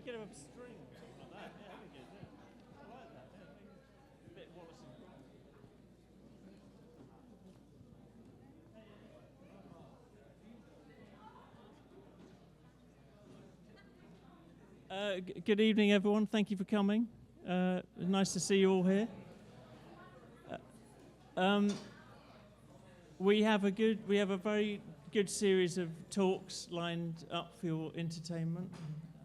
could have a string or something like that. Yeah, that'd be good. Yeah. I like that. Yeah, a bit Wallace and Gromit. Good evening, everyone. Thank you for coming. Nice to see you all here. We have a very good series of talks lined up for your entertainment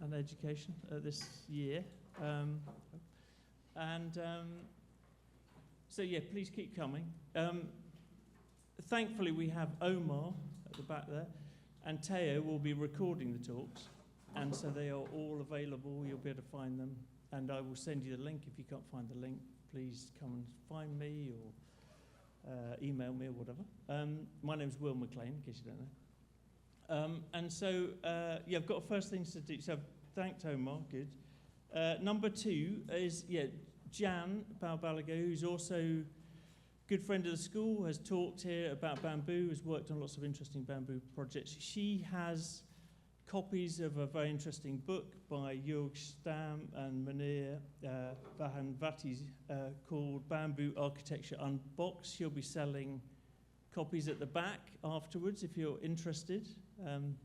and education this year. So yeah, please keep coming. Thankfully, we have Omar at the back there, and Teo will be recording the talks. And so they are all available. You'll be able to find them. And I will send you the link. If you can't find the link, please come and find me or email me or whatever. My name's Will McLean, in case you don't know. Yeah, I've got first things to do. So I've thanked Omar, good. Number 2 is, Jan Balbalago, who's also a good friend of the school, has talked here about bamboo, has worked on lots of interesting bamboo projects. She has copies of a very interesting book by Jörg Stamm and Munir Bahanvati called Bamboo Architecture Unboxed. She'll be selling copies at the back afterwards if you're interested.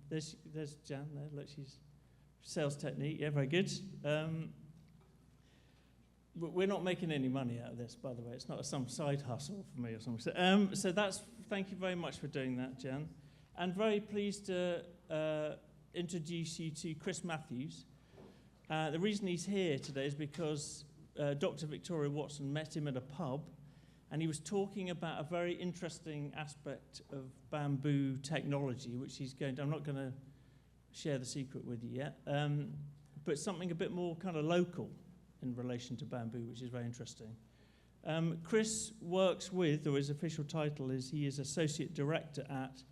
There's Jan there. Look, she's sales technique. Yeah, very good. We're not making any money out of this, by the way. It's not some side hustle for me or something. So that's, thank you very much for doing that, Jan. And very pleased to introduce you to Chris Matthews. The reason he's here today is because Dr. Victoria Watson met him at a pub, and he was talking about a very interesting aspect of bamboo technology, which he's going to, I'm not going to share the secret with you yet, but something a bit more kind of local in relation to bamboo, which is very interesting. Chris works with, or his official title is, he is Associate Director at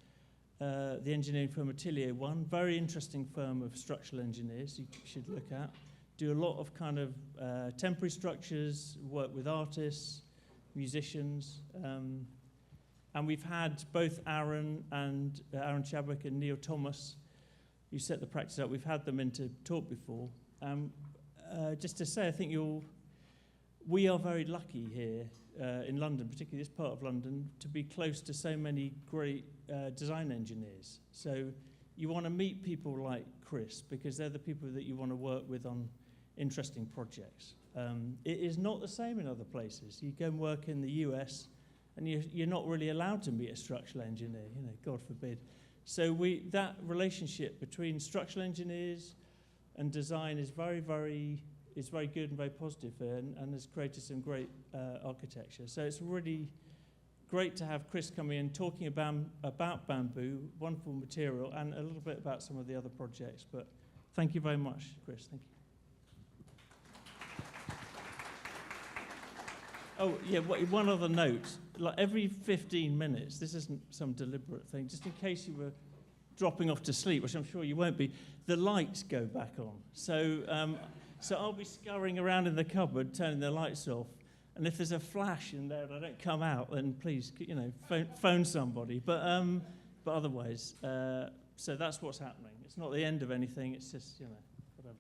the engineering firm Atelier One, very interesting firm of structural engineers you should look at. Do a lot of kind of temporary structures, work with artists, musicians, and we've had both Aaron Chadwick and Neil Thomas, who set the practice up. We've had them in to talk before. Just to say, I think we are very lucky here in London, particularly this part of London, to be close to so many great design engineers. So you want to meet people like Chris, because they're the people that you want to work with on interesting projects. It is not the same in other places. You go and work in the US, and you're not really allowed to meet a structural engineer, God forbid. So that relationship between structural engineers and design is very, very good and very positive here, and has created some great architecture. So it's really great to have Chris coming in talking about bamboo, wonderful material, and a little bit about some of the other projects. But thank you very much, Chris. Thank you. Oh, yeah, one other note. Like every 15 minutes, this isn't some deliberate thing, just in case you were dropping off to sleep, which I'm sure you won't be, the lights go back on. So I'll be scurrying around in the cupboard, turning the lights off, and if there's a flash in there and I don't come out, then please, phone somebody. But otherwise, so that's what's happening. It's not the end of anything. It's just, whatever.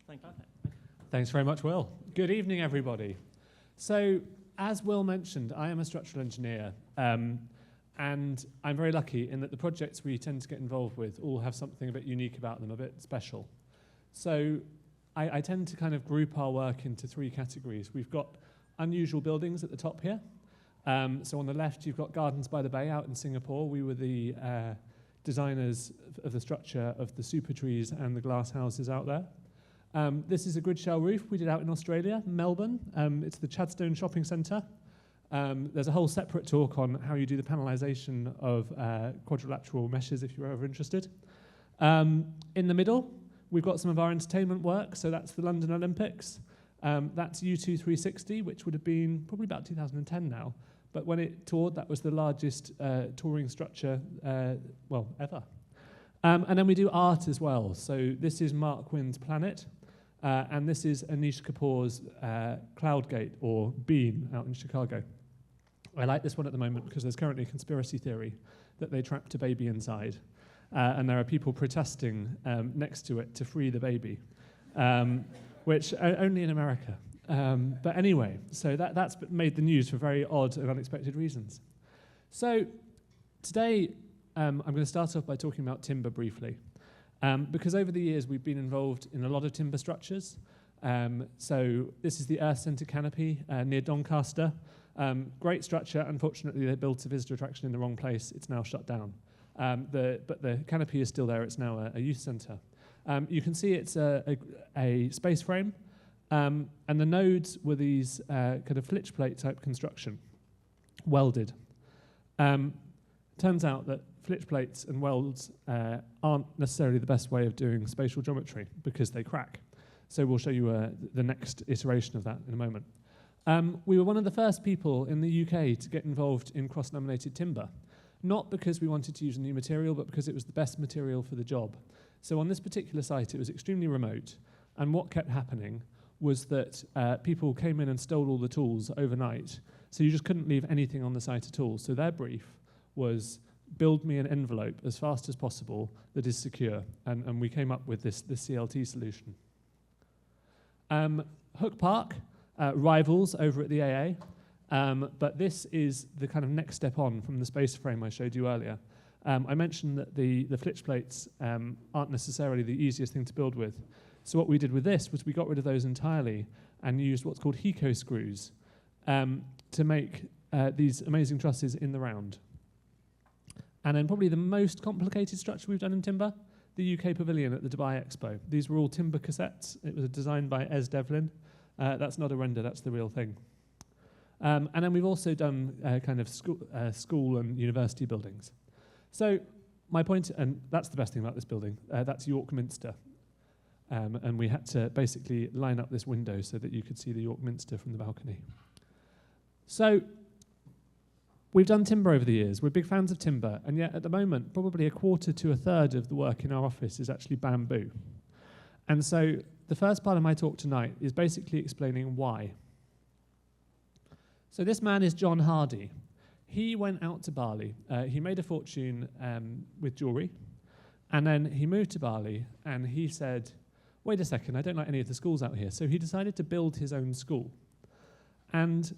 Thank you. Thanks very much, Will. Good evening, everybody. So, as Will mentioned, I am a structural engineer, and I'm very lucky in that the projects we tend to get involved with all have something a bit unique about them, a bit special. So I tend to kind of group our work into 3 categories. We've got unusual buildings at the top here. So on the left, you've got Gardens by the Bay out in Singapore. We were the designers of the structure of the super trees and the glass houses out there. This is a grid shell roof we did out in Australia, Melbourne. It's the Chadstone Shopping Centre. There's a whole separate talk on how you do the panelization of quadrilateral meshes if you're ever interested. In the middle, we've got some of our entertainment work. So that's the London Olympics. That's U2 360, which would have been probably about 2010 now. But when it toured, that was the largest touring structure, ever. And then we do art as well. So this is Mark Wynn's Planet. And this is Anish Kapoor's Cloudgate, or Beam, out in Chicago. I like this one at the moment because there's currently a conspiracy theory that they trapped a baby inside. And there are people protesting next to it to free the baby. which only in America. But anyway, so that's made the news for very odd and unexpected reasons. So today, I'm going to start off by talking about timber briefly, because over the years we've been involved in a lot of timber structures. So this is the Earth Centre canopy near Doncaster. Great structure. Unfortunately, they built a visitor attraction in the wrong place. It's now shut down. But the canopy is still there. It's now a youth centre. You can see it's a space frame, and the nodes were these kind of flitch plate type construction, welded. Turns out that flitch plates and welds aren't necessarily the best way of doing spatial geometry because they crack. So we'll show you the next iteration of that in a moment. We were one of the first people in the UK to get involved in cross-laminated timber, not because we wanted to use a new material, but because it was the best material for the job. So on this particular site, it was extremely remote, and what kept happening was that people came in and stole all the tools overnight, so you just couldn't leave anything on the site at all. So their brief was, build me an envelope as fast as possible that is secure, and we came up with this CLT solution. Hook Park, rivals over at the AA, but this is the kind of next step on from the space frame I showed you earlier. I mentioned that the flitch plates aren't necessarily the easiest thing to build with. So what we did with this was we got rid of those entirely and used what's called Heco screws to make these amazing trusses in the round. And then probably the most complicated structure we've done in timber, the UK Pavilion at the Dubai Expo. These were all timber cassettes. It was designed by Ez Devlin. That's not a render, that's the real thing. And then we've also done kind of school and university buildings. So my point, and that's the best thing about this building, that's York Minster. And we had to basically line up this window so that you could see the York Minster from the balcony. So we've done timber over the years. We're big fans of timber, and yet at the moment, probably a quarter to a third of the work in our office is actually bamboo. And so the first part of my talk tonight is basically explaining why. So this man is John Hardy. He went out to Bali. He made a fortune with jewelry, and then he moved to Bali, and he said, wait a second, I don't like any of the schools out here. So he decided to build his own school. And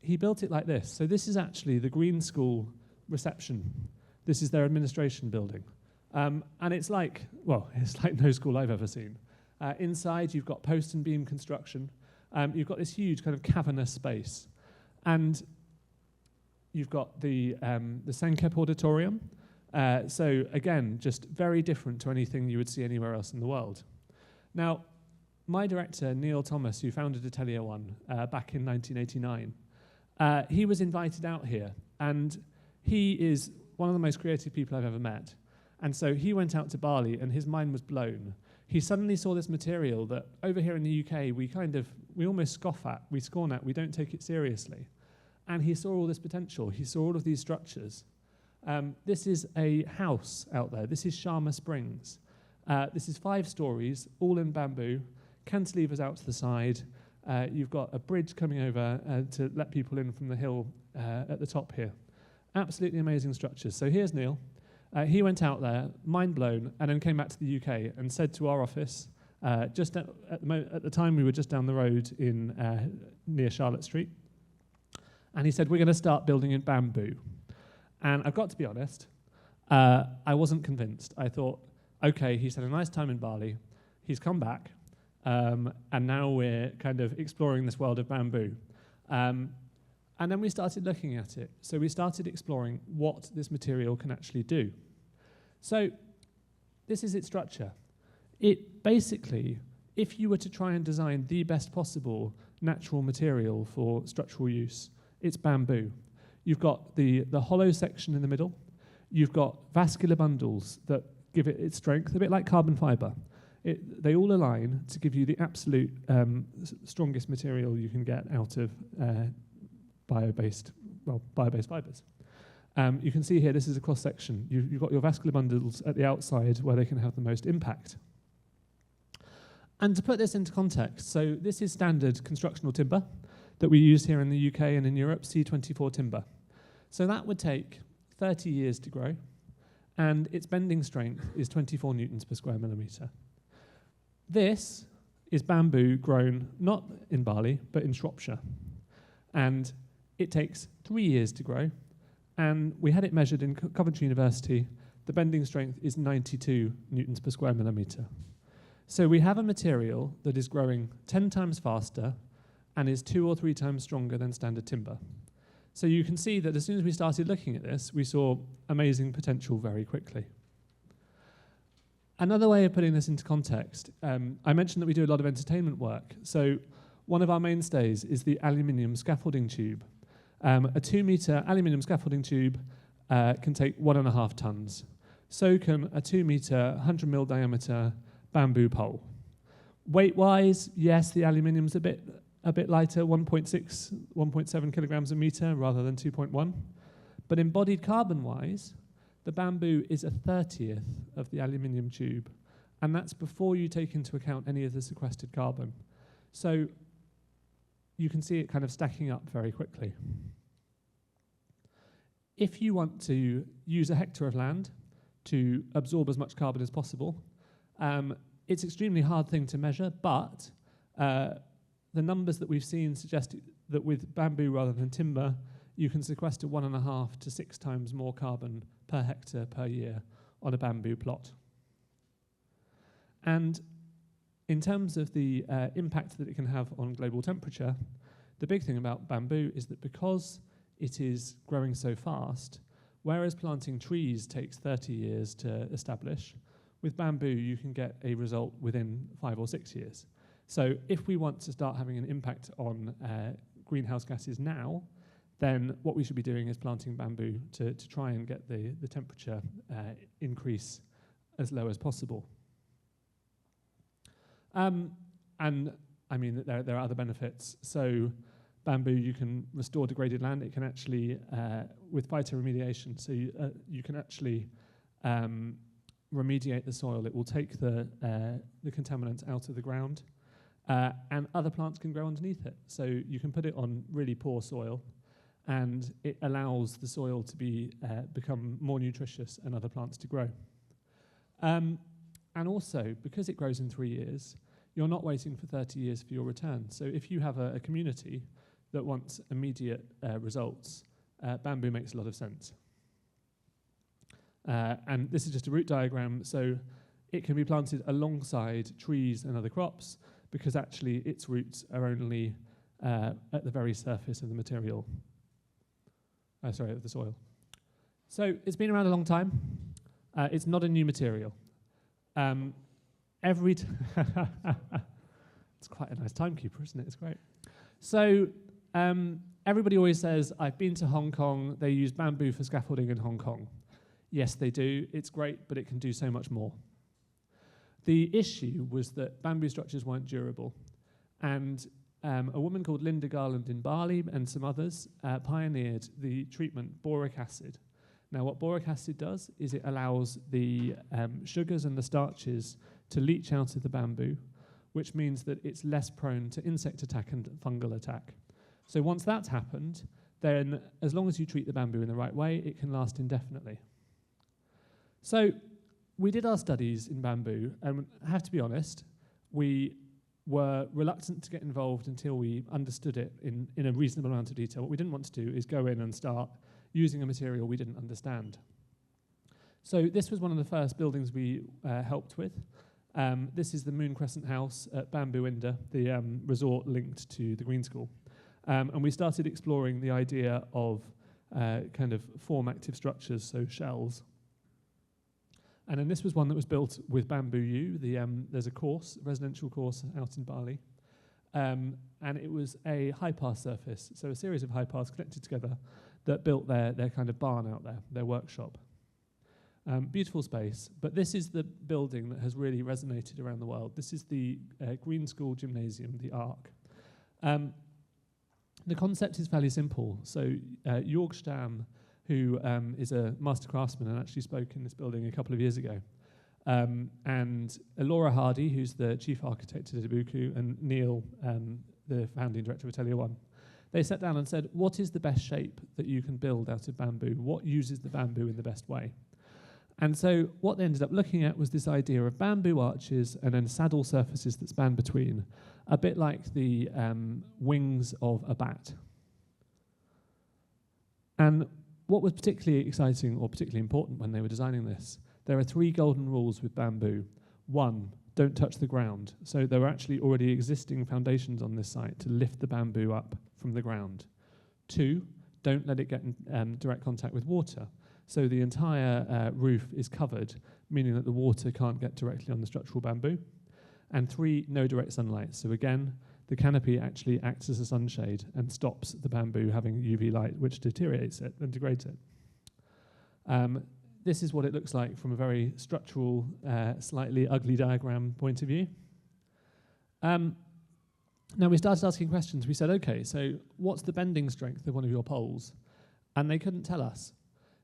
he built it like this. So this is actually the Green School reception. This is their administration building. And it's like, well, it's like no school I've ever seen. Inside, you've got post and beam construction. You've got this huge kind of cavernous space. And you've got the Sankep Auditorium. So again, just very different to anything you would see anywhere else in the world. Now, my director, Neil Thomas, who founded Atelier One back in 1989, he was invited out here, and he is one of the most creative people I've ever met. And so he went out to Bali, and his mind was blown. He suddenly saw this material that over here in the UK, we almost scoff at, we scorn at, we don't take it seriously. And he saw all this potential. He saw all of these structures. This is a house out there. This is Sharma Springs. This is 5 stories, all in bamboo, cantilevers out to the side. You've got a bridge coming over to let people in from the hill at the top here. Absolutely amazing structures. So here's Neil. He went out there, mind blown, and then came back to the UK and said to our office, at the time we were just down the road in near Charlotte Street, and he said, we're going to start building in bamboo. And I've got to be honest, I wasn't convinced. I thought, okay, he's had a nice time in Bali, he's come back, and now we're kind of exploring this world of bamboo. And then we started looking at it. So we started exploring what this material can actually do. So this is its structure. It basically, if you were to try and design the best possible natural material for structural use, it's bamboo. You've got the hollow section in the middle. You've got vascular bundles that give it its strength, a bit like carbon fibre. They all align to give you the absolute strongest material you can get out of bio-based fibres. You can see here, this is a cross-section. You've got your vascular bundles at the outside where they can have the most impact. And to put this into context, so this is standard constructional timber that we use here in the UK and in Europe, C24 timber. So that would take 30 years to grow, and its bending strength is 24 newtons per square millimetre. This is bamboo grown not in Bali, but in Shropshire. And it takes 3 years to grow. And we had it measured in Coventry University. The bending strength is 92 newtons per square millimetre. So we have a material that is growing 10 times faster and is 2 or 3 times stronger than standard timber. So you can see that as soon as we started looking at this, we saw amazing potential very quickly. Another way of putting this into context, I mentioned that we do a lot of entertainment work. So one of our mainstays is the aluminium scaffolding tube. A 2-metre aluminium scaffolding tube can take 1.5 tons. So can a 2-metre, 100 mil diameter bamboo pole. Weight-wise, yes, the aluminium's a bit lighter, 1.6, 1.7 kilograms a metre rather than 2.1. But embodied carbon-wise, the bamboo is 1/30th of the aluminium tube, and that's before you take into account any of the sequestered carbon. So you can see it kind of stacking up very quickly. If you want to use a hectare of land to absorb as much carbon as possible, it's an extremely hard thing to measure, but the numbers that we've seen suggest that with bamboo rather than timber, you can sequester 1.5 to 6 times more carbon per hectare per year on a bamboo plot. And in terms of the impact that it can have on global temperature, the big thing about bamboo is that because it is growing so fast, whereas planting trees takes 30 years to establish, with bamboo you can get a result within 5 or 6 years. So if we want to start having an impact on greenhouse gases now, then what we should be doing is planting bamboo to try and get the temperature increase as low as possible. And I mean, there are other benefits. So bamboo, you can restore degraded land. It can actually, with phytoremediation, so you can actually remediate the soil. It will take the contaminants out of the ground, and other plants can grow underneath it. So you can put it on really poor soil, and it allows the soil to become more nutritious and other plants to grow. And also, because it grows in 3 years, you're not waiting for 30 years for your return. So if you have a community that wants immediate results, bamboo makes a lot of sense. And this is just a root diagram, so it can be planted alongside trees and other crops because actually its roots are only at the very surface of the material. Of the soil. So it's been around a long time. It's not a new material. It's quite a nice timekeeper, isn't it? It's great. So everybody always says, I've been to Hong Kong, they use bamboo for scaffolding in Hong Kong. Yes, they do. It's great, but it can do so much more. The issue was that bamboo structures weren't durable. And a woman called Linda Garland in Bali and some others pioneered the treatment boric acid. Now, what boric acid does is it allows the sugars and the starches to leach out of the bamboo, which means that it's less prone to insect attack and fungal attack. So once that's happened, then as long as you treat the bamboo in the right way, it can last indefinitely. So we did our studies in bamboo, and I have to be honest, we were reluctant to get involved until we understood it in a reasonable amount of detail. What we didn't want to do is go in and start using a material we didn't understand. So this was one of the first buildings we helped with. This is the Moon Crescent House at Bamboo Inda, the resort linked to the Green School. And we started exploring the idea of kind of form-active structures, so shells. And then this was one that was built with Bamboo U. There's a residential course out in Bali. And it was a high-pass surface, so a series of high-pass connected together that built their kind of barn out there, their workshop. Beautiful space, but this is the building that has really resonated around the world. This is the Green School Gymnasium, the ARC. The concept is fairly simple. So Jorg Stam, who is a master craftsman and actually spoke in this building a couple of years ago, and Laura Hardy, who's the chief architect at Ibuku, and Neil, the founding director of Atelier One, they sat down and said, what is the best shape that you can build out of bamboo? What uses the bamboo in the best way? And so what they ended up looking at was this idea of bamboo arches and then saddle surfaces that span between, a bit like the wings of a bat. And what was particularly exciting or particularly important when they were designing this, there are 3 golden rules with bamboo. 1, don't touch the ground. So there were actually already existing foundations on this site to lift the bamboo up from the ground. 2, don't let it get in direct contact with water. So the entire roof is covered, meaning that the water can't get directly on the structural bamboo. And 3, no direct sunlight. So again, the canopy actually acts as a sunshade and stops the bamboo having UV light, which deteriorates it and degrades it. This is what it looks like from a very structural, slightly ugly diagram point of view. Now we started asking questions. We said, okay, so what's the bending strength of one of your poles? And they couldn't tell us.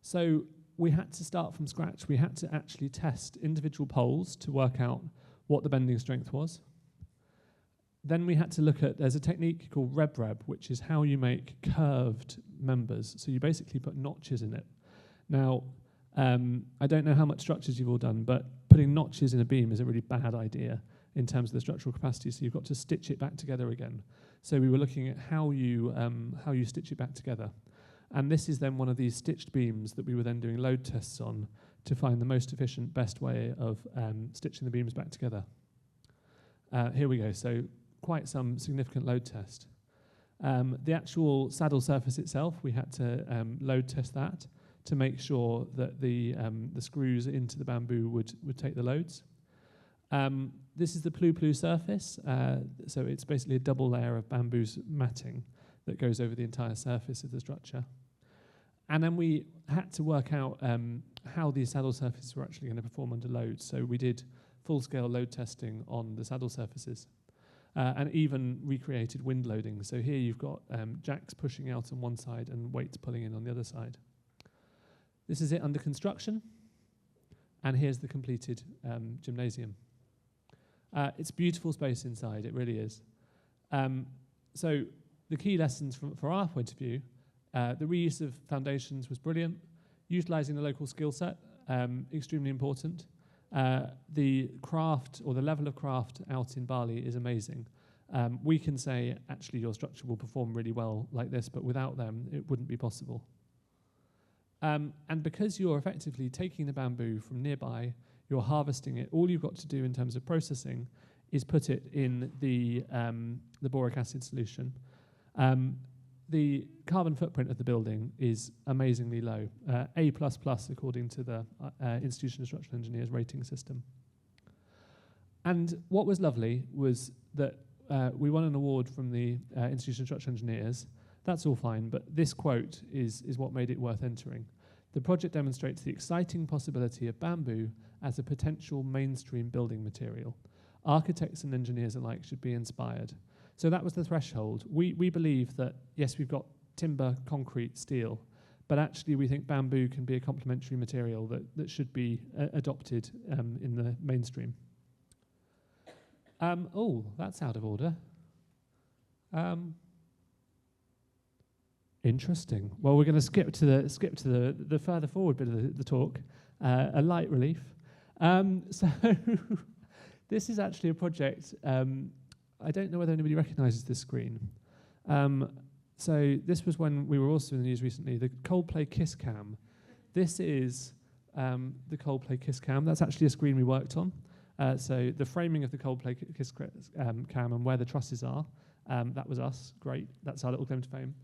So we had to start from scratch. We had to actually test individual poles to work out what the bending strength was. Then we had to look at, there's a technique called reb, which is how you make curved members. So you basically put notches in it. Now, I don't know how much structures you've all done, but putting notches in a beam is a really bad idea in terms of the structural capacity, so you've got to stitch it back together again. So we were looking at how you stitch it back together. And this is then one of these stitched beams that we were then doing load tests on to find the most efficient, best way of stitching the beams back together. Here we go, so quite some significant load test. The actual saddle surface itself, we had to load test that to make sure that the screws into the bamboo would take the loads. This is the plu surface, so it's basically a double layer of bamboo matting that goes over the entire surface of the structure. And then we had to work out how these saddle surfaces were actually going to perform under load. So we did full-scale load testing on the saddle surfaces and even recreated wind loading. So here you've got jacks pushing out on one side and weights pulling in on the other side. This is it under construction. And here's the completed gymnasium. It's a beautiful space inside, it really is. So the key lessons for our point of view, the reuse of foundations was brilliant. Utilising the local skill set, extremely important. The craft or the level of craft out in Bali is amazing. We can say, actually, your structure will perform really well like this, but without them, it wouldn't be possible. And because you're effectively taking the bamboo from nearby, you're harvesting it, all you've got to do in terms of processing is put it in the boric acid solution. The carbon footprint of the building is amazingly low, A++ according to the Institution of Structural Engineers rating system. And what was lovely was that we won an award from the Institution of Structural Engineers. That's all fine, but this quote is what made it worth entering. The project demonstrates the exciting possibility of bamboo as a potential mainstream building material. Architects and engineers alike should be inspired. So that was the threshold. We believe that, yes, we've got timber, concrete, steel, but actually we think bamboo can be a complementary material that should be adopted in the mainstream. Oh, that's out of order. Interesting. Well, we're going to skip to the further forward bit of the talk, a light relief. So this is actually a project. I don't know whether anybody recognises this screen. So this was when we were also in the news recently, the Coldplay Kiss Cam. This is the Coldplay Kiss Cam. That's actually a screen we worked on. So the framing of the Coldplay Kiss Cam and where the trusses are, that was us. Great. That's our little claim to fame.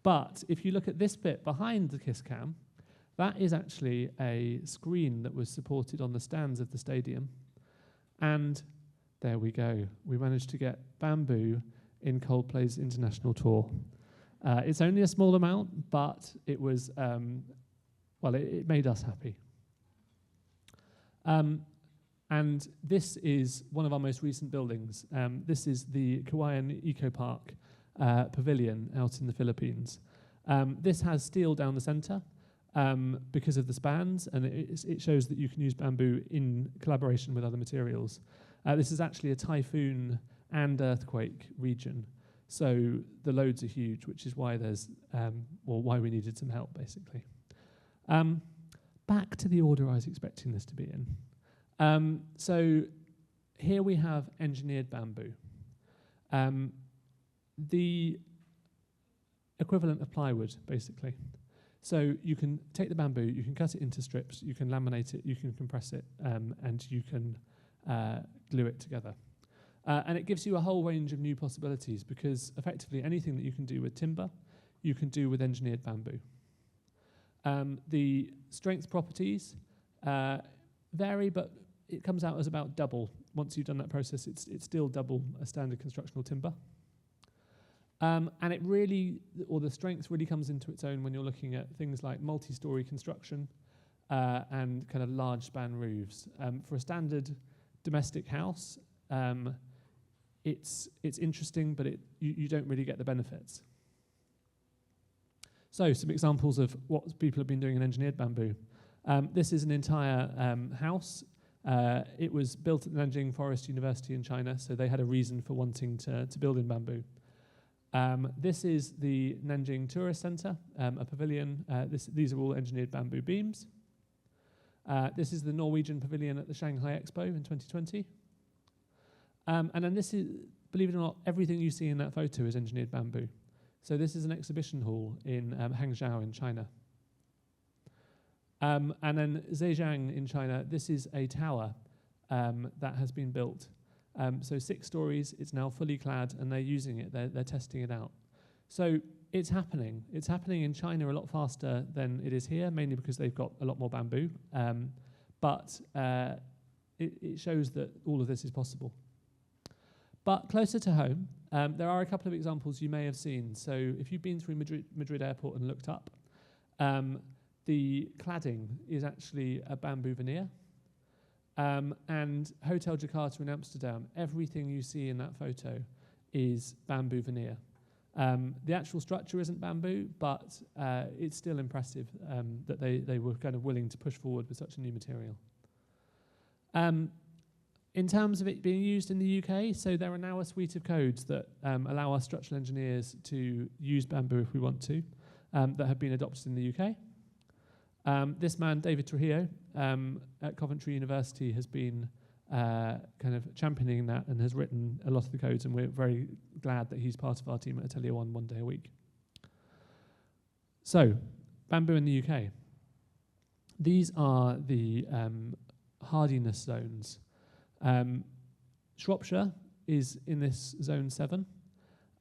But if you look at this bit behind the Kiss Cam, that is actually a screen that was supported on the stands of the stadium. And there we go. We managed to get bamboo in Coldplay's international tour. It's only a small amount, but it was, well, it made us happy. And this is one of our most recent buildings. This is the Kawayan Eco Park Pavilion out in the Philippines. This has steel down the center because of the spans, and it shows that you can use bamboo in collaboration with other materials. This is actually a typhoon and earthquake region, so the loads are huge, which is why there's, why we needed some help, basically. back to the order I was expecting this to be in. So here we have engineered bamboo. The equivalent of plywood, basically. So you can take the bamboo, you can cut it into strips, you can laminate it, you can compress it, and you can glue it together. And it gives you a whole range of new possibilities, because effectively anything that you can do with timber, you can do with engineered bamboo. The strength properties vary, but it comes out as about double. Once you've done that process, it's still double a standard constructional timber. And it really, or the strength really comes into its own when you're looking at things like multi-story construction and kind of large span roofs. For a standard domestic house, it's interesting, but you don't really get the benefits. So some examples of what people have been doing in engineered bamboo. This is an entire house. It was built at the Nanjing Forest University in China, so they had a reason for wanting to build in bamboo. This is the Nanjing Tourist Center, a pavilion. These are all engineered bamboo beams. This is the Norwegian pavilion at the Shanghai Expo in 2020. And then this is, believe it or not, everything you see in that photo is engineered bamboo. So this is an exhibition hall in Hangzhou in China. And then Zhejiang in China, this is a tower that has been built. So 6 stories, it's now fully clad, and they're using it, they're testing it out. So it's happening. It's happening in China a lot faster than it is here, mainly because they've got a lot more bamboo. But it shows that all of this is possible. But closer to home, there are a couple of examples you may have seen. So if you've been through Madrid Airport and looked up, the cladding is actually a bamboo veneer. And Hotel Jakarta in Amsterdam, everything you see in that photo is bamboo veneer. The actual structure isn't bamboo, but it's still impressive that they were kind of willing to push forward with such a new material. In terms of it being used in the UK, so there are now a suite of codes that allow us structural engineers to use bamboo if we want to, that have been adopted in the UK. This man, David Trujillo, at Coventry University, has been kind of championing that and has written a lot of the codes, and we're very glad that he's part of our team at Atelier One day a week. So, bamboo in the UK. These are the hardiness zones. Shropshire is in this zone 7.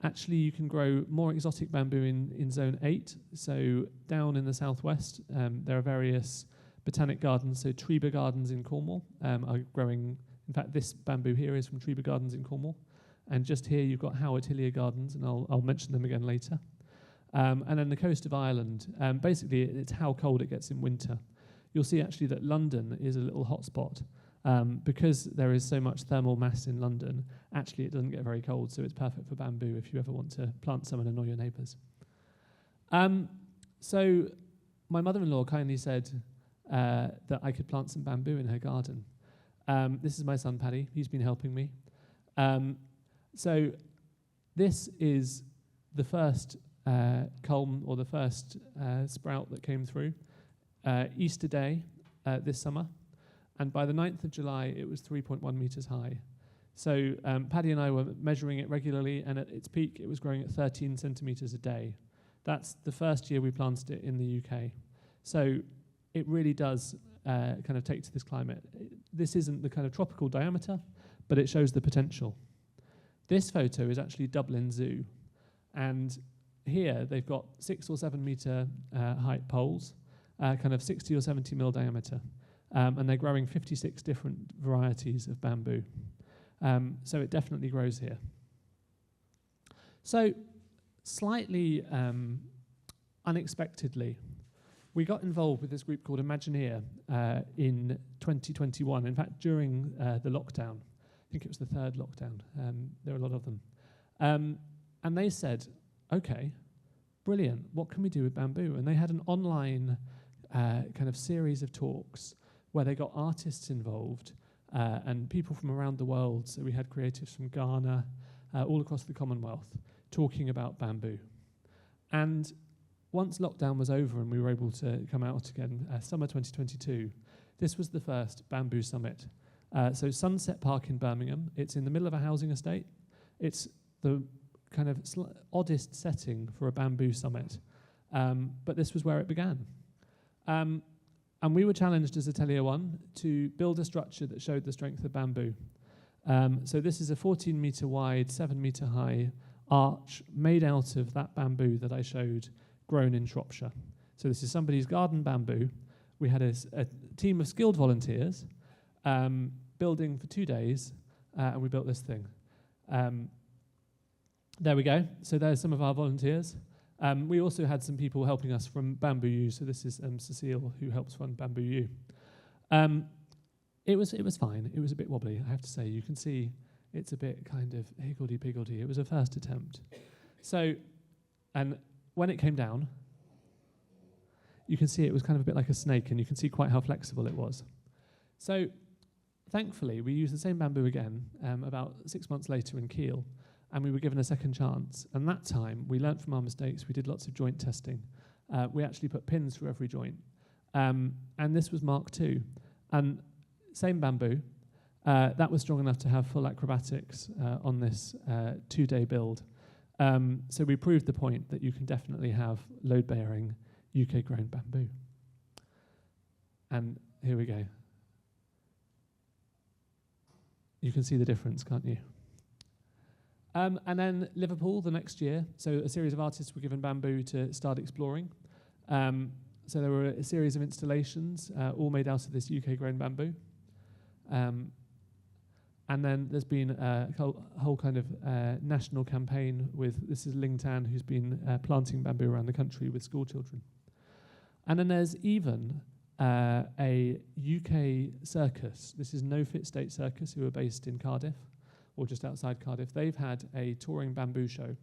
Actually, you can grow more exotic bamboo in zone 8. So down in the southwest, there are various botanic gardens. So Treba Gardens in Cornwall are growing. In fact, this bamboo here is from Treba Gardens in Cornwall. And just here you've got Howe Atelier Gardens, and I'll mention them again later. And then the coast of Ireland. Basically, it's how cold it gets in winter. You'll see actually that London is a little hotspot. Because there is so much thermal mass in London, actually it doesn't get very cold, so it's perfect for bamboo if you ever want to plant some and annoy your neighbours. So my mother-in-law kindly said that I could plant some bamboo in her garden. This is my son Paddy, he's been helping me. So this is the first culm, or the first sprout that came through Easter Day this summer. And by the 9th of July, it was 3.1 meters high. So Paddy and I were measuring it regularly, and at its peak, it was growing at 13 centimeters a day. That's the first year we planted it in the UK. So it really does kind of take to this climate. This isn't the kind of tropical diameter, but it shows the potential. This photo is actually Dublin Zoo. And here, they've got 6 or 7 meter height poles, kind of 60 or 70 mil diameter. And they're growing 56 different varieties of bamboo. So it definitely grows here. So slightly unexpectedly, we got involved with this group called Imagineer in 2021. In fact, during the lockdown, I think it was the 3rd lockdown. There were a lot of them. And they said, okay, brilliant, what can we do with bamboo? And they had an online kind of series of talks where they got artists involved and people from around the world. So we had creatives from Ghana, all across the Commonwealth, talking about bamboo. And once lockdown was over and we were able to come out again, summer 2022, this was the first bamboo summit. So Sunset Park in Birmingham, it's in the middle of a housing estate. It's the kind of oddest setting for a bamboo summit, but this was where it began. And we were challenged as Atelier One to build a structure that showed the strength of bamboo. So this is a 14-metre wide, 7-metre high arch made out of that bamboo that I showed, grown in Shropshire. So this is somebody's garden bamboo. We had a team of skilled volunteers building for 2 days, and we built this thing. There we go. So there's some of our volunteers. We also had some people helping us from Bamboo U. So this is Cecile, who helps run Bamboo U. It was fine. It was a bit wobbly, I have to say. You can see it's a bit kind of higgledy-piggledy. It was a first attempt. So, and when it came down, you can see it was kind of a bit like a snake, and you can see quite how flexible it was. So, thankfully, we used the same bamboo again about 6 months later in Kiel, and we were given a second chance. And that time, we learnt from our mistakes. We did lots of joint testing. We actually put pins through every joint. And this was Mark II. And same bamboo. That was strong enough to have full acrobatics on this 2-day build. So we proved the point that you can definitely have load-bearing UK-grown bamboo. And here we go. You can see the difference, can't you? And then Liverpool the next year. So a series of artists were given bamboo to start exploring. So there were a series of installations, all made out of this UK-grown bamboo. And then there's been a whole kind of national campaign with, this is Ling Tan, who's been planting bamboo around the country with school children. And then there's even a UK circus. This is No Fit State Circus, who are based in Cardiff, or just outside Cardiff. They've had a touring bamboo show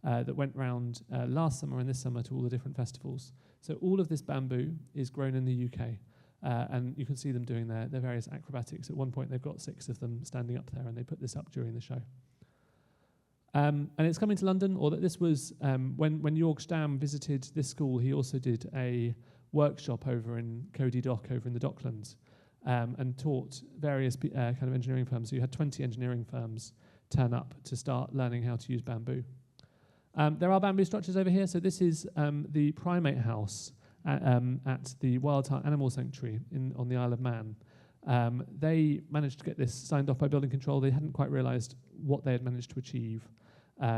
that went round last summer and this summer to all the different festivals. So all of this bamboo is grown in the UK. And you can see them doing their various acrobatics. At one point, they've got 6 of them standing up there, and they put this up during the show. And it's coming to London, or that this was, when Jorg Stam visited this school, he also did a workshop over in Cody Dock, over in the Docklands, and taught various kind of engineering firms. So you had 20 engineering firms turn up to start learning how to use bamboo. There are bamboo structures over here. So this is the primate house at the Wild Heart Animal Sanctuary on the Isle of Man. They managed to get this signed off by building control. They hadn't quite realised what they had managed to achieve.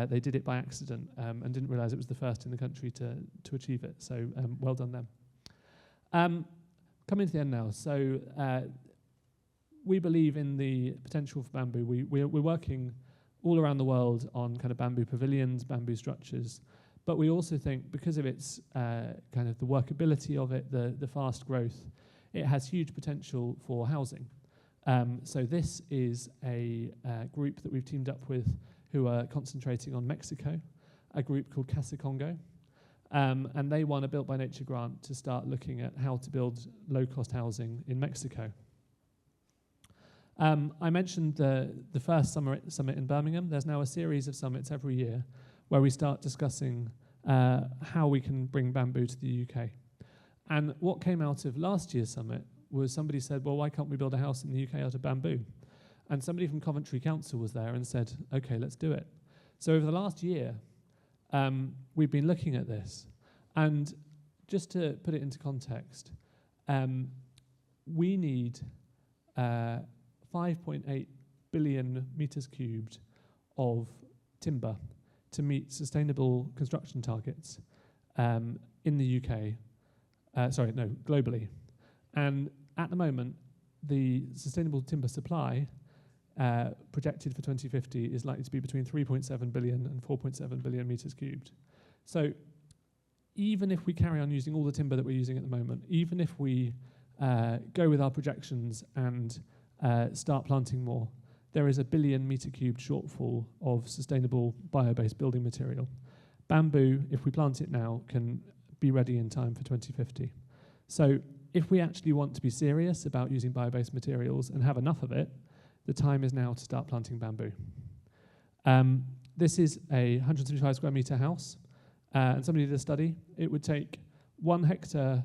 They did it by accident and didn't realise it was the first in the country to achieve it. So well done them. Coming to the end now. So we believe in the potential for bamboo. We're working all around the world on kind of bamboo pavilions, bamboo structures. But we also think, because of its kind of the workability of it, the fast growth, it has huge potential for housing. So this is a group that we've teamed up with who are concentrating on Mexico, a group called Casa Congo. And they won a Built by Nature grant to start looking at how to build low-cost housing in Mexico. I mentioned the first summit in Birmingham. There's now a series of summits every year where we start discussing how we can bring bamboo to the UK. And what came out of last year's summit was somebody said, well, why can't we build a house in the UK out of bamboo? And somebody from Coventry Council was there and said, okay, let's do it. So over the last year, we've been looking at this. And just to put it into context, we need 5.8 billion metres cubed of timber to meet sustainable construction targets in the UK, globally. And at the moment, the sustainable timber supply projected for 2050 is likely to be between 3.7 billion and 4.7 billion metres cubed. So even if we carry on using all the timber that we're using at the moment, even if we go with our projections and start planting more, there is a 1 billion metre cubed shortfall of sustainable bio-based building material. Bamboo, if we plant it now, can be ready in time for 2050. So if we actually want to be serious about using bio-based materials and have enough of it, the time is now to start planting bamboo. This is a 175 square metre house. and somebody did a study. It would take 1 hectare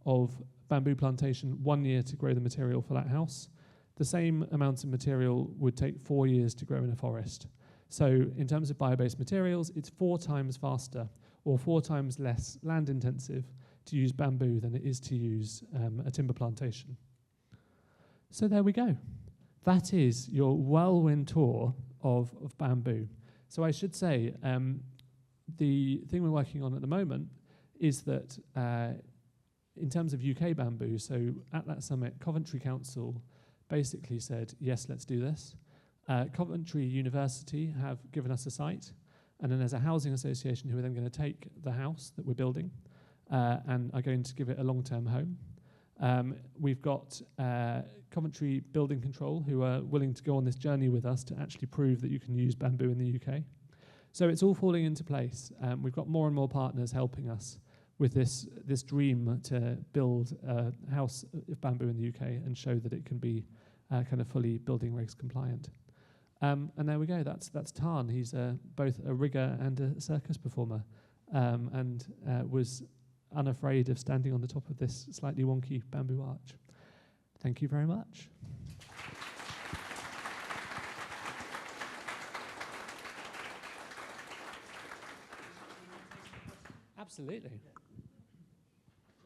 of bamboo plantation 1 year to grow the material for that house. The same amount of material would take 4 years to grow in a forest. So in terms of bio-based materials, it's 4 times faster or 4 times less land intensive to use bamboo than it is to use a timber plantation. So there we go. That is your whirlwind tour of bamboo. So I should say, the thing we're working on at the moment is that in terms of UK bamboo, so at that summit, Coventry Council basically said, yes, let's do this. Coventry University have given us a site, and then there's a housing association who are then going to take the house that we're building and are going to give it a long-term home. We've got Coventry Building Control who are willing to go on this journey with us to actually prove that you can use bamboo in the UK. So it's all falling into place. We've got more and more partners helping us with this dream to build a house of bamboo in the UK and show that it can be kind of fully building regs compliant. And there we go, that's Tarn. He's both a rigger and a circus performer, and was unafraid of standing on the top of this slightly wonky bamboo arch. Thank you very much. Absolutely.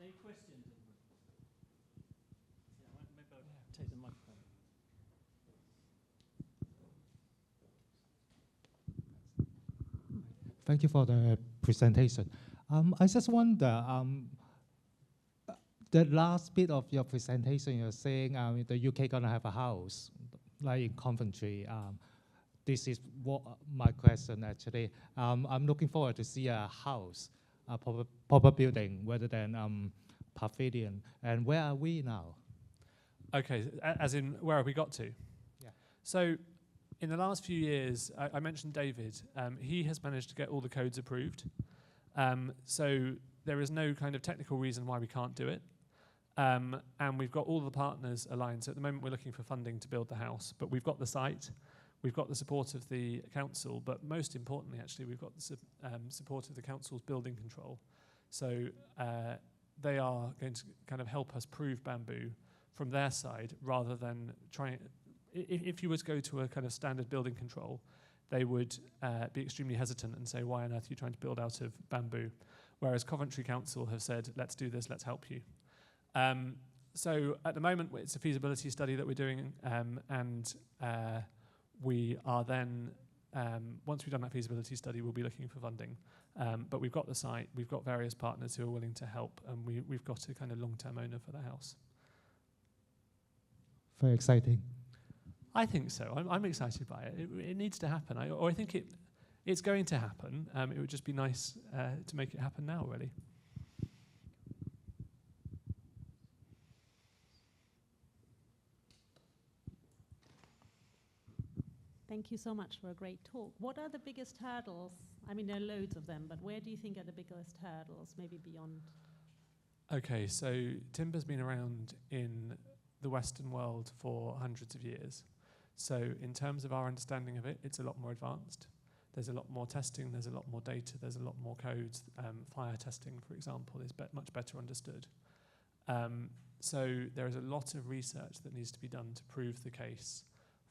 Any questions? Yeah, maybe I'll take the microphone. Thank you for the presentation. I just wonder, the last bit of your presentation, you're saying the UK gonna have a house, like in Coventry. This is what my question actually. I'm looking forward to see a house, a proper building, rather than pavilion. And where are we now? Okay, as in where have we got to? Yeah. So in the last few years, I mentioned David. He has managed to get all the codes approved. So there is no kind of technical reason why we can't do it. And we've got all the partners aligned. So at the moment, we're looking for funding to build the house. But we've got the site. We've got the support of the council. But most importantly, actually, we've got the support of the council's building control. So they are going to kind of help us prove bamboo from their side rather than trying. If you were to go to a kind of standard building control, they would be extremely hesitant and say, why on earth are you trying to build out of bamboo? Whereas Coventry Council have said, let's do this, let's help you. So at the moment, it's a feasibility study that we're doing, and we are then, once we've done that feasibility study, we'll be looking for funding. But we've got the site, we've got various partners who are willing to help, and we've got a kind of long-term owner for the house. Very exciting. I think so. I'm excited by it. It needs to happen. I think it's going to happen. It would just be nice to make it happen now, really. Thank you so much for a great talk. What are the biggest hurdles? I mean, there are loads of them, but where do you think are the biggest hurdles, maybe beyond? Okay, so timber's been around in the Western world for hundreds of years. So in terms of our understanding of it, it's a lot more advanced. There's a lot more testing, there's a lot more data, there's a lot more codes. Fire testing, for example, is much better understood. So there is a lot of research that needs to be done to prove the case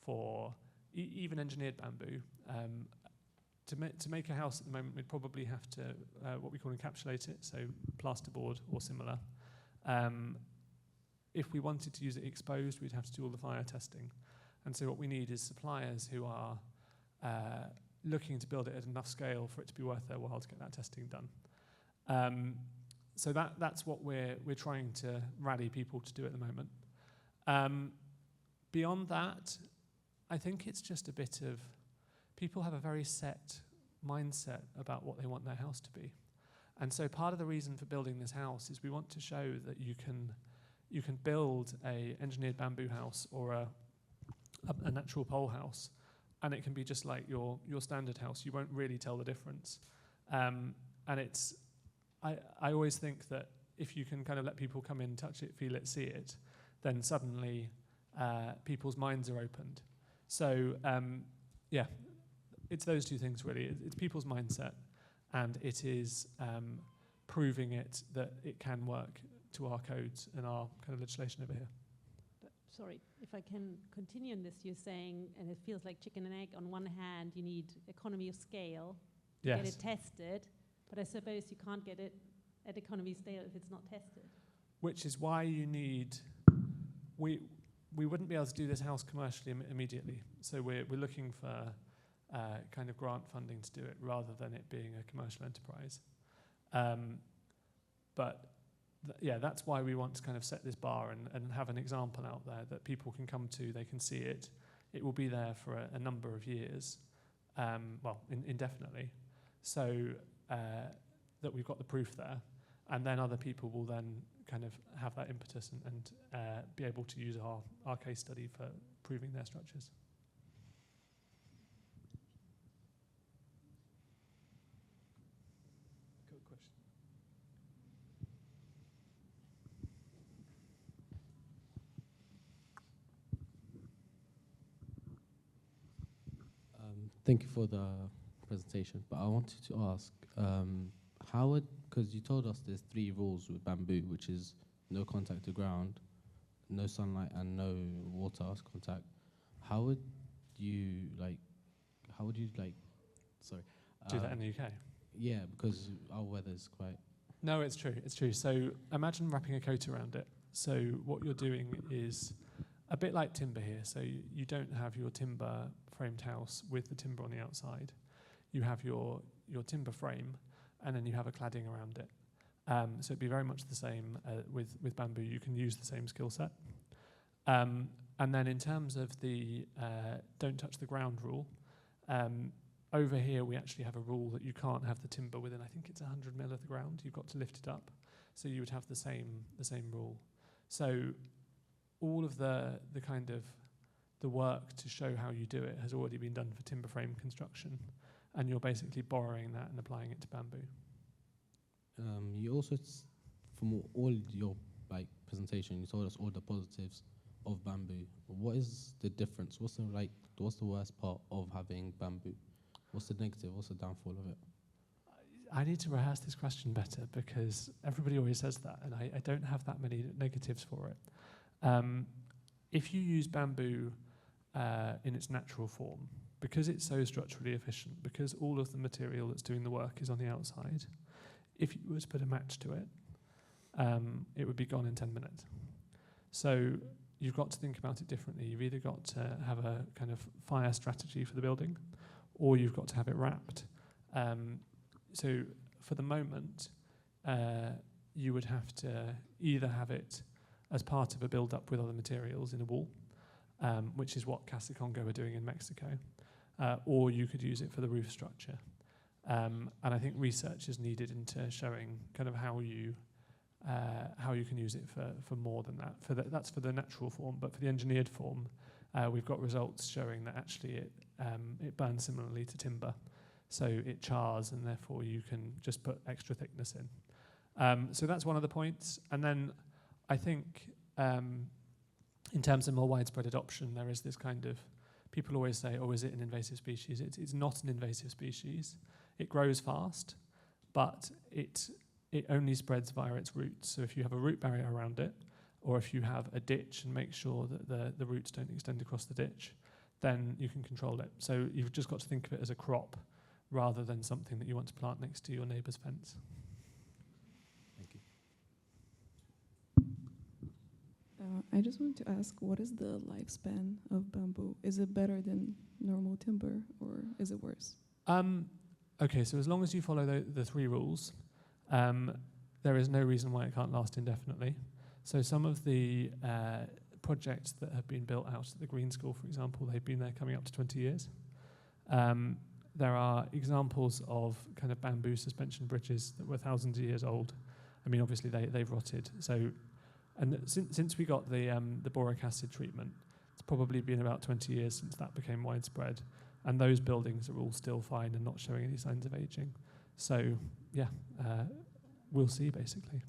for even engineered bamboo. To make a house at the moment, we'd probably have to, what we call encapsulate it, so plasterboard or similar. If we wanted to use it exposed, we'd have to do all the fire testing. And so what we need is suppliers who are looking to build it at enough scale for it to be worth their while to get that testing done. So that's what we're trying to rally people to do at the moment. Beyond that, I think it's just a bit of, people have a very set mindset about what they want their house to be. And so part of the reason for building this house is we want to show that you can build a engineered bamboo house or a natural pole house, and it can be just like your standard house. You won't really tell the difference. And it's, I always think that if you can kind of let people come in, touch it, feel it, see it, then suddenly people's minds are opened. So yeah, it's those two things really. It's people's mindset and it is proving it that it can work to our codes and our kind of legislation over here. Sorry, if I can continue on this, you're saying, and it feels like chicken and egg. On one hand, you need economy of scale to get it tested, but I suppose you can't get it at economy of scale if it's not tested. Which is why you need, we wouldn't be able to do this house commercially immediately. So we're looking for kind of grant funding to do it rather than it being a commercial enterprise. But that's why we want to kind of set this bar and have an example out there that people can come to, they can see it. It will be there for a number of years, indefinitely. So that we've got the proof there, and then other people will then kind of have that impetus and be able to use our case study for proving their structures. Good question. Thank you for the presentation, but I wanted to ask, because you told us there's 3 rules with bamboo, which is no contact to ground, no sunlight, and no water contact. How would you Do that in the UK? Yeah, because our weather is quite... No, it's true. So imagine wrapping a coat around it. So what you're doing is a bit like timber here. So you don't have your timber framed house with the timber on the outside. You have your timber frame, and then you have a cladding around it. So it'd be very much the same with bamboo. You can use the same skill set. And then in terms of the don't touch the ground rule, over here we actually have a rule that you can't have the timber within, I think it's 100 mil of the ground. You've got to lift it up. So you would have the same rule. So all of the kind of the work to show how you do it has already been done for timber frame construction, and you're basically borrowing that and applying it to bamboo. You also, from all your presentation, you told us all the positives of bamboo. What is the difference? What's the worst part of having bamboo? What's the negative? What's the downfall of it? I need to rehearse this question better because everybody always says that, and I don't have that many negatives for it. If you use bamboo in its natural form, because it's so structurally efficient, because all of the material that's doing the work is on the outside, if you were to put a match to it, it would be gone in 10 minutes. So you've got to think about it differently. You've either got to have a kind of fire strategy for the building, or you've got to have it wrapped. So for the moment, you would have to either have it as part of a build-up with other materials in a wall, which is what Casa Congo are doing in Mexico, or you could use it for the roof structure. And I think research is needed into showing kind of how you can use it for more than that. That's for the natural form, but for the engineered form, we've got results showing that actually it burns similarly to timber. So it chars, and therefore you can just put extra thickness in. So that's one of the points. And then I think in terms of more widespread adoption, there is this kind of, people always say, oh, is it an invasive species? It's not an invasive species. It grows fast, but it only spreads via its roots. So if you have a root barrier around it, or if you have a ditch and make sure that the roots don't extend across the ditch, then you can control it. So you've just got to think of it as a crop rather than something that you want to plant next to your neighbour's fence. Thank you. I just wanted to ask, what is the lifespan of bamboo? Is it better than normal timber, or is it worse? Okay, so as long as you follow the 3 rules, there is no reason why it can't last indefinitely. So some of the projects that have been built out at the Green School, for example, they've been there coming up to 20 years. There are examples of kind of bamboo suspension bridges that were thousands of years old. I mean, obviously they've rotted. So, and since we got the boric acid treatment, it's probably been about 20 years since that became widespread. And those buildings are all still fine and not showing any signs of aging. So, yeah, we'll see, basically.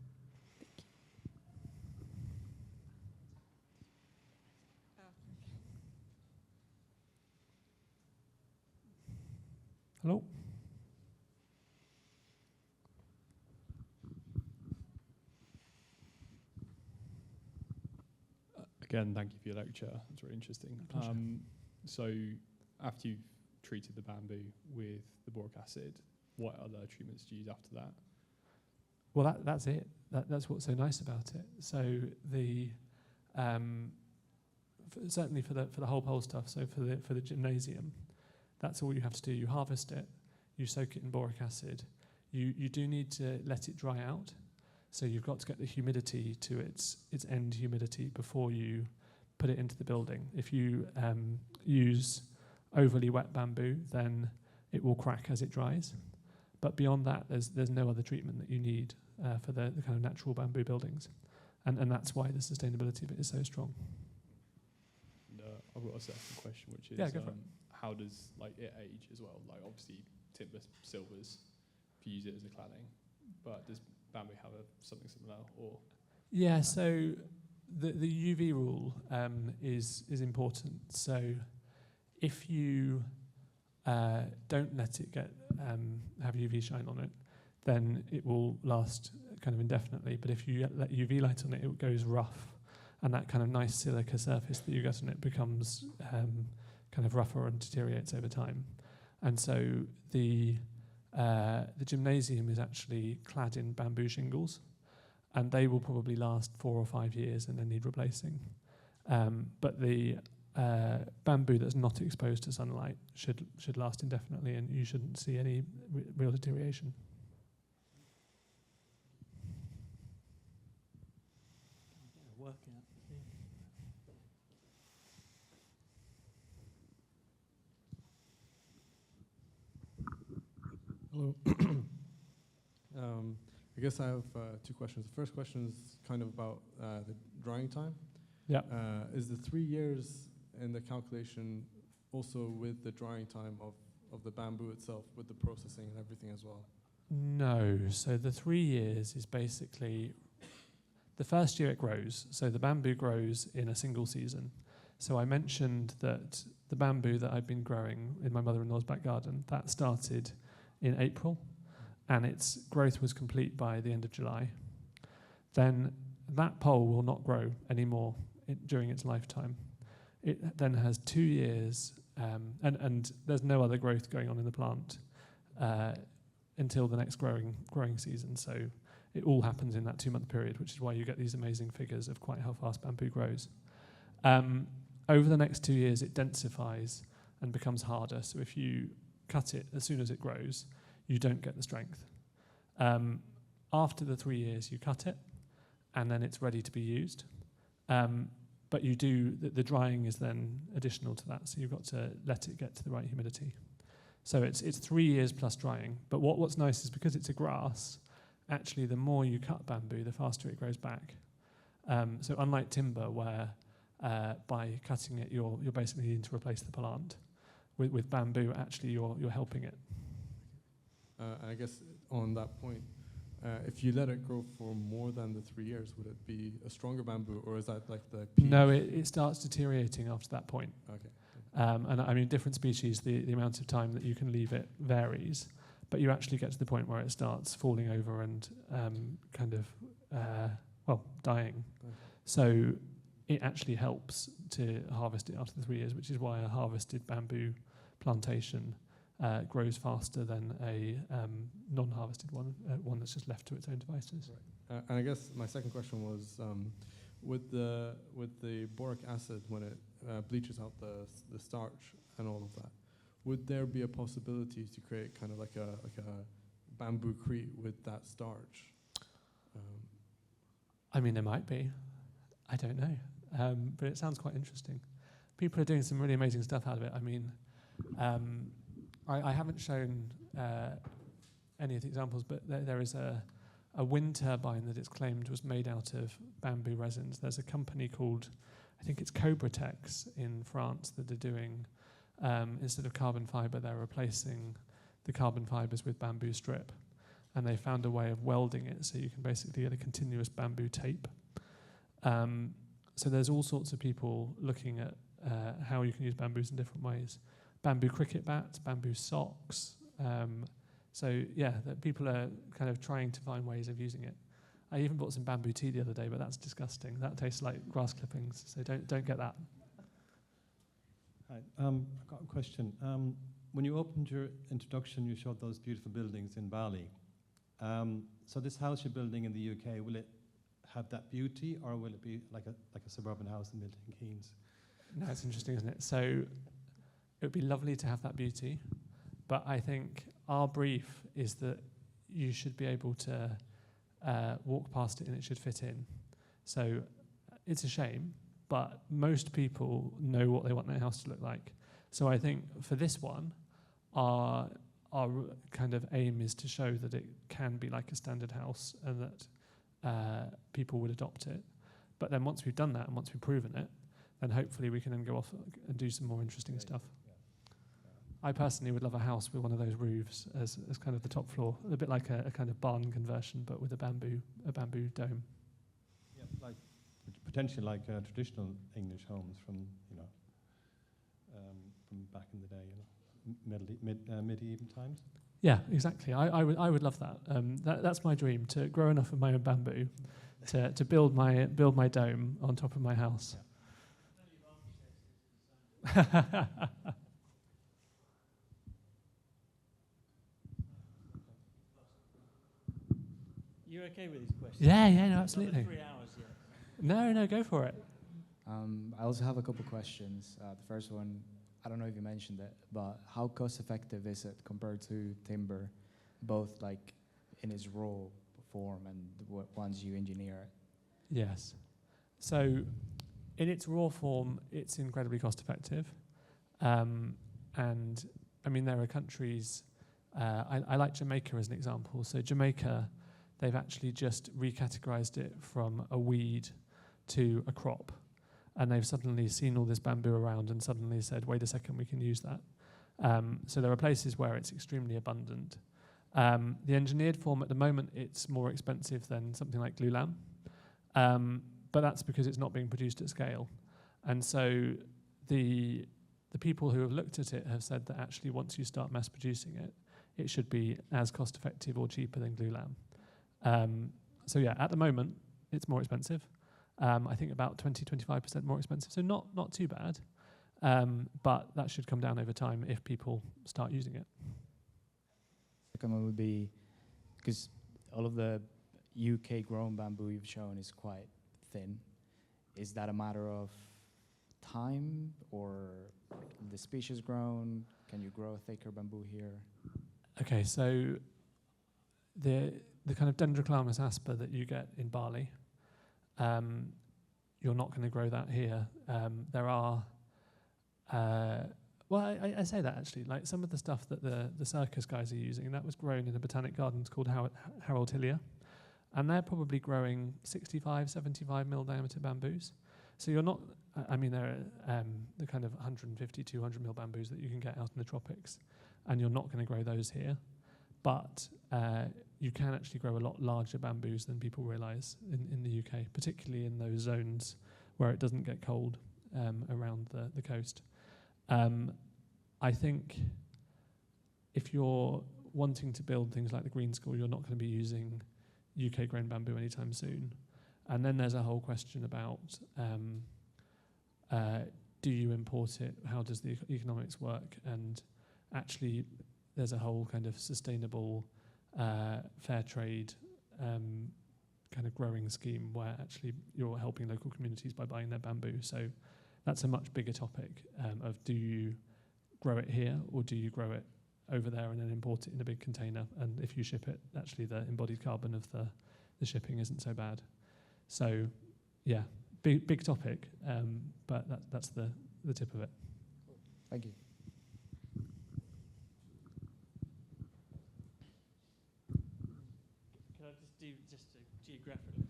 Hello? Again, thank you for your lecture. It's really interesting. So after you've treated the bamboo with the boric acid, what other treatments do you use after that? Well, that's it. That's what's so nice about it. So the certainly for the whole pole stuff. So for the gymnasium, that's all you have to do. You harvest it, you soak it in boric acid. You do need to let it dry out. So you've got to get the humidity to its end humidity before you put it into the building. If you use overly wet bamboo, then it will crack as it dries. But beyond that, there's no other treatment that you need for the kind of natural bamboo buildings. And that's why the sustainability of it is so strong. And, I've got a second question, which is how does it age as well? Like obviously timber silvers, if you use it as a cladding, but does bamboo have something similar? Or yeah, so the UV rule is important. So if you don't let it have UV shine on it, then it will last kind of indefinitely. But if you let UV light on it, it goes rough, and that kind of nice silica surface that you get on it becomes kind of rougher and deteriorates over time. And so the gymnasium is actually clad in bamboo shingles, and they will probably last 4 or 5 years and then need replacing. But the bamboo that's not exposed to sunlight should last indefinitely, and you shouldn't see any real deterioration. Hello. I guess I have 2 questions. The first question is kind of about the drying time. Yeah. Is the 3 years in the calculation also with the drying time of the bamboo itself, with the processing and everything as well? No. So the 3 years is basically the first year it grows. So the bamboo grows in a single season. So I mentioned that the bamboo that I'd been growing in my mother-in-law's back garden, that started in April, and its growth was complete by the end of July. Then that pole will not grow anymore during its lifetime. It then has 2 years, and there's no other growth going on in the plant until the next growing season. So it all happens in that 2-month period, which is why you get these amazing figures of quite how fast bamboo grows. Over the next 2 years, it densifies and becomes harder. So if you cut it as soon as it grows, you don't get the strength. After the 3 years, you cut it, and then it's ready to be used. But you do, the drying is then additional to that, so you've got to let it get to the right humidity. So it's 3 years plus drying. But what's nice is because it's a grass, actually the more you cut bamboo, the faster it grows back. So unlike timber, where by cutting it, you're basically needing to replace the plant, with bamboo, actually you're helping it. I guess on that point, if you let it grow for more than the 3 years, would it be a stronger bamboo, or is that like the peak? No, it starts deteriorating after that point. Okay. And I mean, different species, the amount of time that you can leave it varies, but you actually get to the point where it starts falling over and dying. Okay. So it actually helps to harvest it after the 3 years, which is why a harvested bamboo plantation grows faster than a non-harvested one that's just left to its own devices. Right. And I guess my second question was, with the boric acid, when it bleaches out the starch and all of that, would there be a possibility to create kind of like a bamboo-crete with that starch? I mean, there might be. I don't know. But it sounds quite interesting. People are doing some really amazing stuff out of it. I mean, I haven't shown any of the examples, but there is a wind turbine that it's claimed was made out of bamboo resins. There's a company called, I think it's Cobratex in France, that are doing, instead of carbon fibre, they're replacing the carbon fibres with bamboo strip. And they found a way of welding it so you can basically get a continuous bamboo tape. So there's all sorts of people looking at how you can use bamboos in different ways. Bamboo cricket bats, bamboo socks. So yeah, that people are kind of trying to find ways of using it. I even bought some bamboo tea the other day, but that's disgusting. That tastes like grass clippings, so don't get that. Hi, I've got a question. When you opened your introduction, you showed those beautiful buildings in Bali. So this house you're building in the UK, will it have that beauty, or will it be like a suburban house in Milton Keynes? No, it's interesting, isn't it? So it would be lovely to have that beauty, but I think our brief is that you should be able to walk past it and it should fit in. So it's a shame, but most people know what they want their house to look like. So I think for this one, our kind of aim is to show that it can be like a standard house and that people would adopt it. But then once we've done that and once we've proven it, then hopefully we can then go off and do some more interesting stuff. I personally would love a house with one of those roofs as kind of the top floor, a bit like a kind of barn conversion, but with a bamboo dome. Yeah, like potentially like traditional English homes from from back in the day, medieval times. Yeah, exactly. I would love that. That's my dream, to grow enough of my own bamboo to build my dome on top of my house. Yeah. You okay with these questions? Yeah, no, absolutely. 3 hours yet. No, go for it. I also have a couple questions. The first one, I don't know if you mentioned it, but how cost effective is it compared to timber, both like in its raw form and once you engineer it? Yes. So in its raw form, it's incredibly cost effective. And I mean, there are countries, I like Jamaica as an example. So Jamaica, they've actually just recategorized it from a weed to a crop. And they've suddenly seen all this bamboo around and suddenly said, wait a second, we can use that. So there are places where it's extremely abundant. The engineered form at the moment, it's more expensive than something like glulam. But that's because it's not being produced at scale. And so the people who have looked at it have said that actually once you start mass producing it, it should be as cost effective or cheaper than glulam. So yeah, at the moment, it's more expensive. I think about 20-25% more expensive, so not too bad. But that should come down over time if people start using it. Second one would be, because all of the UK grown bamboo you've shown is quite thin. Is that a matter of time or the species grown? Can you grow a thicker bamboo here? Okay, so the kind of Dendrocalamus asper that you get in Bali, you're not going to grow that here. There are, well, I say that actually, like some of the stuff that the circus guys are using, that was grown in a botanic garden called Harold Hillier, and they're probably growing 65, 75 mil diameter bamboos. So you're not, I mean, there are the kind of 150, 200 mil bamboos that you can get out in the tropics, and you're not going to grow those here. But you can actually grow a lot larger bamboos than people realise in the UK, particularly in those zones where it doesn't get cold around the coast. I think if you're wanting to build things like the Green School, you're not going to be using UK-grown bamboo anytime soon. And then there's a whole question about do you import it? How does the economics work? And actually, there's a whole kind of sustainable, fair trade kind of growing scheme where actually you're helping local communities by buying their bamboo. So that's a much bigger topic of do you grow it here or do you grow it over there and then import it in a big container? And if you ship it, actually the embodied carbon of the shipping isn't so bad. So yeah, big topic, but that's the tip of it. Cool. Thank you. Can I just do just geographically?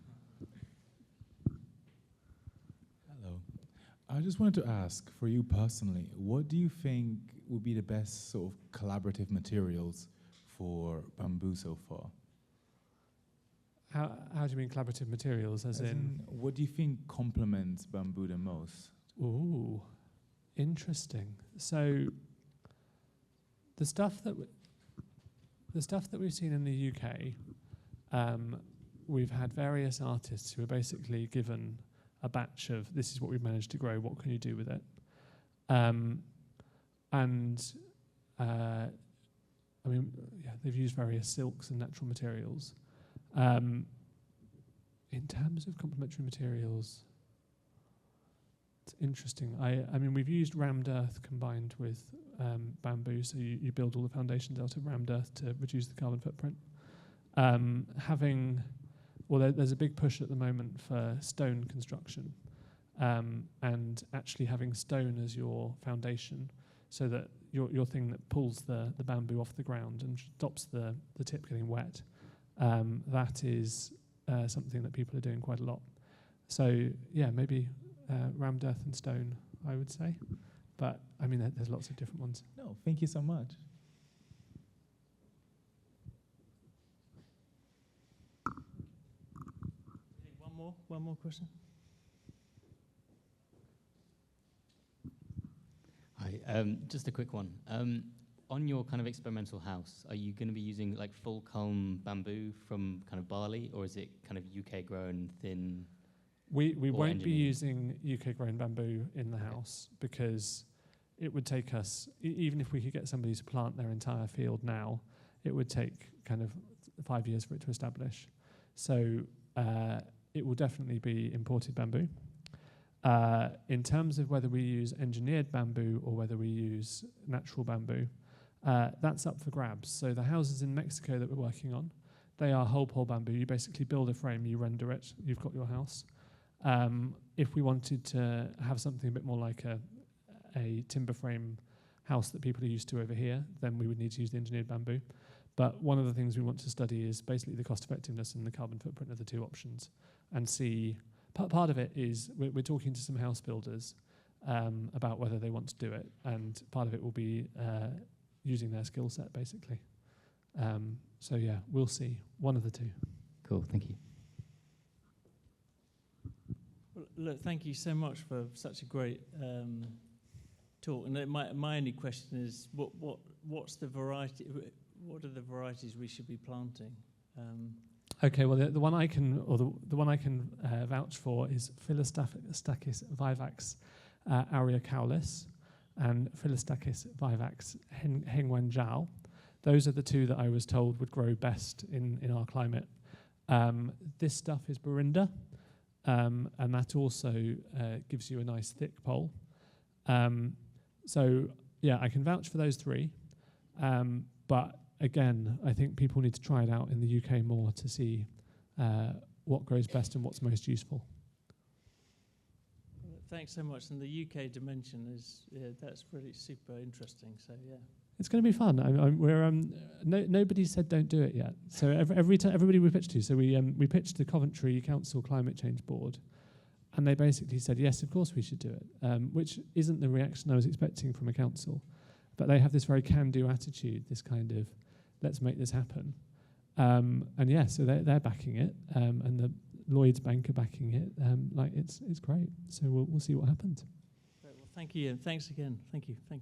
Hello. I just wanted to ask, for you personally, what do you think would be the best sort of collaborative materials for bamboo so far? How do you mean collaborative materials? As in, what do you think complements bamboo the most? Ooh, interesting. So the stuff that we've seen in the UK, we've had various artists who are basically given a batch of, this is what we've managed to grow, what can you do with it? I mean, yeah, they've used various silks and natural materials. In terms of complementary materials, it's interesting. I mean, we've used rammed earth combined with bamboo, so you build all the foundations out of rammed earth to reduce the carbon footprint. There's a big push at the moment for stone construction, and actually having stone as your foundation, so that your thing that pulls the bamboo off the ground and stops the tip getting wet. That is something that people are doing quite a lot. So yeah, maybe rammed earth and stone, I would say. But I mean, there's lots of different ones. No, thank you so much. One more question. Hi, just a quick one. On your kind of experimental house, are you going to be using like full culm bamboo from kind of Bali, or is it kind of UK grown thin? We won't be using UK grown bamboo in the house, because it would take us, even if we could get somebody to plant their entire field now, it would take kind of 5 years for it to establish. So it will definitely be imported bamboo. In terms of whether we use engineered bamboo or whether we use natural bamboo, that's up for grabs. So the houses in Mexico that we're working on, they are whole pole bamboo. You basically build a frame, you render it, you've got your house. If we wanted to have something a bit more like a timber frame house that people are used to over here, then we would need to use the engineered bamboo. But one of the things we want to study is basically the cost effectiveness and the carbon footprint of the two options, and see. Part of it is we're talking to some house builders about whether they want to do it, and part of it will be using their skill set, basically. So yeah, we'll see. One of the two. Cool, thank you. Well, look, thank you so much for such a great talk. And my only question is, what's the variety? What are the varieties we should be planting? Okay, well, the one I can vouch for is Philostachys vivax aureocaulis and Philostachys vivax hengwenjiao. Those are the two that I was told would grow best in our climate. This stuff is Burinda, and that also gives you a nice thick pole. So yeah, I can vouch for those three, but again, I think people need to try it out in the UK more to see what grows best and what's most useful. Thanks so much. And the UK dimension is, that's really super interesting. So yeah. It's going to be fun. Nobody said don't do it yet. So everybody we pitched to. So we pitched the Coventry Council Climate Change Board, and they basically said yes, of course we should do it, which isn't the reaction I was expecting from a council. But they have this very can-do attitude, this kind of let's make this happen. And yeah, so they're backing it, and the Lloyds Bank are backing it. It's great. So we'll see what happens. Great. Well, thank you, and thanks again. Thank you, Chris.